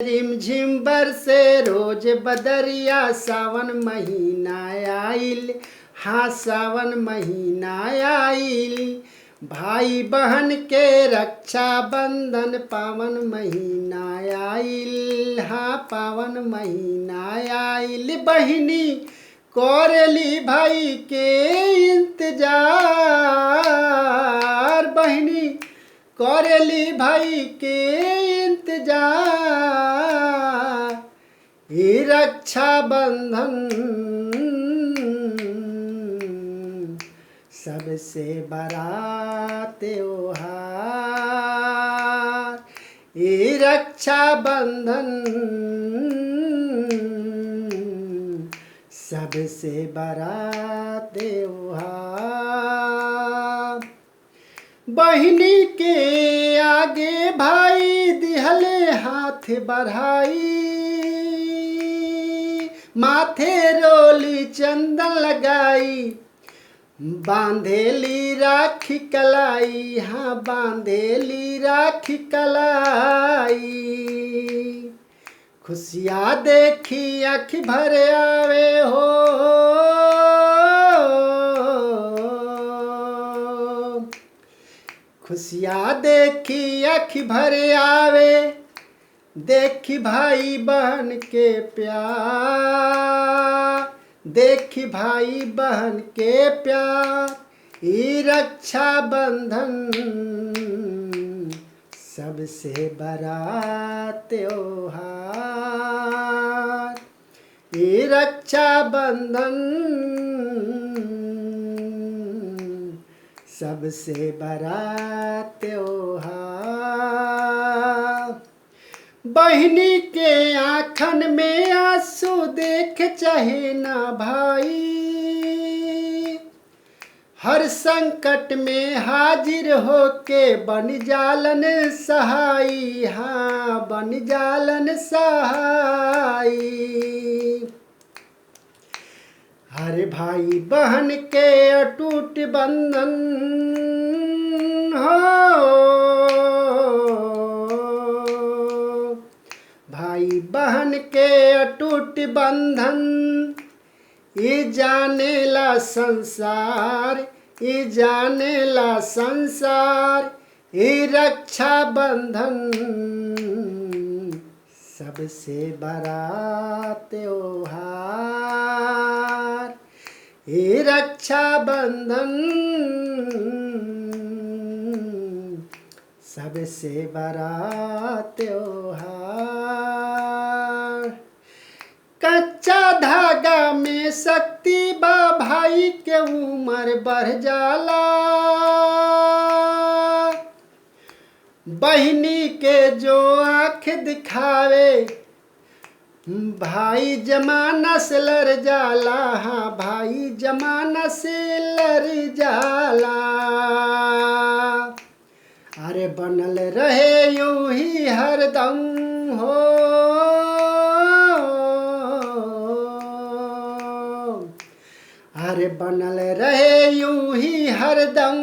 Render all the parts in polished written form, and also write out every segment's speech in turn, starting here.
रिमझिम बरसे रोज बदरिया सावन महीना आइल। हाँ सावन महीना आइल। भाई बहन के रक्षा बंधन पावन महीना आइल। हाँ पावन महीना आइल। बहिनी करेली भाई के इंतजार। बहिनी करेली भाई के इंतजार। ये रक्षा बंधन सबसे बड़ा त्योहार। ये रक्षा बंधन सबसे बड़ा त्योहार। बहिनी के आगे भाई दिहले हाथ बढ़ाई। माथे रोली चंदन लगाई। बांधेली राखी कलाई। हाँ बांधेली राखी कलाई। खुशियाँ देखी आँख भर आवे हो। खुशियाँ देखी आँख भर आवे। देखी भाई बहन के प्यार। देखी भाई बहन के प्यार। ये रक्षा बंधन सबसे बड़ा त्योहार। ये रक्षा बंधन सबसे बड़ा त्योहार। बहिनी के आँखन में आंसू देख चाहे ना भाई। हर संकट में हाजिर होके बन जालन सहाई। हाँ बन जालन सहाई। हर भाई बहन के अटूट बंधन हो। भाई बहन के अटूट बंधन ये जानेला संसार। ये जानेला संसार। ये रक्षा बंधन सबसे बड़ा त्योहार। ये रक्षा बंधन सबसे बड़ा त्योहार। कच्चा धागा में शक्ति बा भाई के उम्र बढ़ जाला। बहिनी के जो आँख दिखावे भाई जमाना से लड़ जाला। हाँ भाई जमाना से लड़ जाला। अरे बनल रहे यूं ही हरदम हो। अरे बनल रहे यूं ही हरदम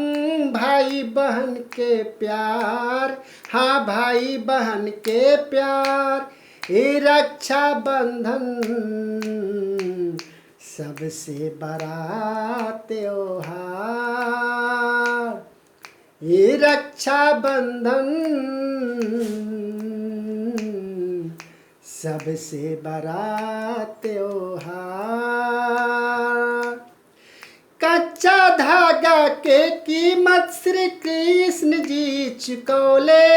भाई बहन के प्यार। हाँ भाई बहन के प्यार। ये रक्षा बंधन सबसे बड़ा त्योहार। ये रक्षा बंधन सबसे बड़ा त्योहार। कच्चा धागा के कीमत श्री कृष्ण जी चुकौले।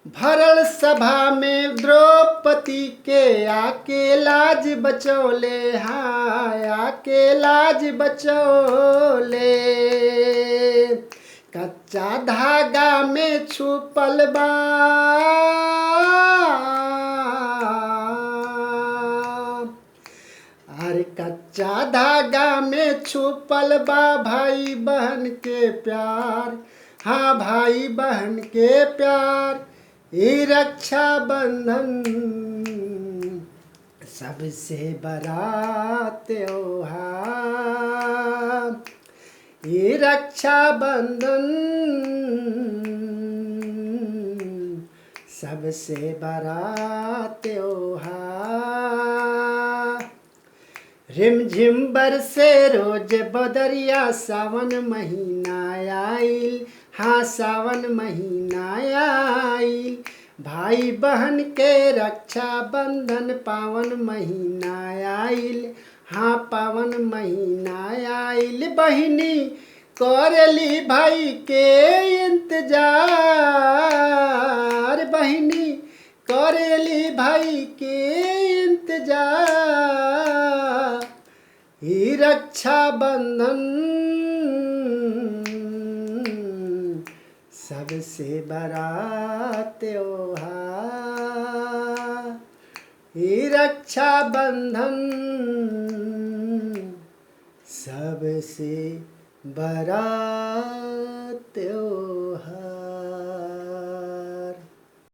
भरल सभा में द्रौपदी के आके लाज बचौले। हाँ आके लाज बचौले। कच्चा धागा में छुपल बा अरे कच्चा धागा में छुपल बा भाई बहन के प्यार। हाँ भाई बहन के प्यार। ये रक्षा बंधन सबसे बड़ा त्योहार। ये रक्षा बंधन सबसे बड़ा त्योहार। रिमझिम बरसे रोज बदरिया सावन महीना आइल, हाँ सावन महीना आइल। भाई बहन के रक्षा बंधन पावन महीना आइल, हाँ पावन महीना आइल। बहिनी करेली भाई के इंतजार, बहिनी करेली भाई के इंतजार। ही रक्षा बंधन सबसे बड़ा त्योहार। ही रक्षा बंधन सबसे बड़ा त्योहार।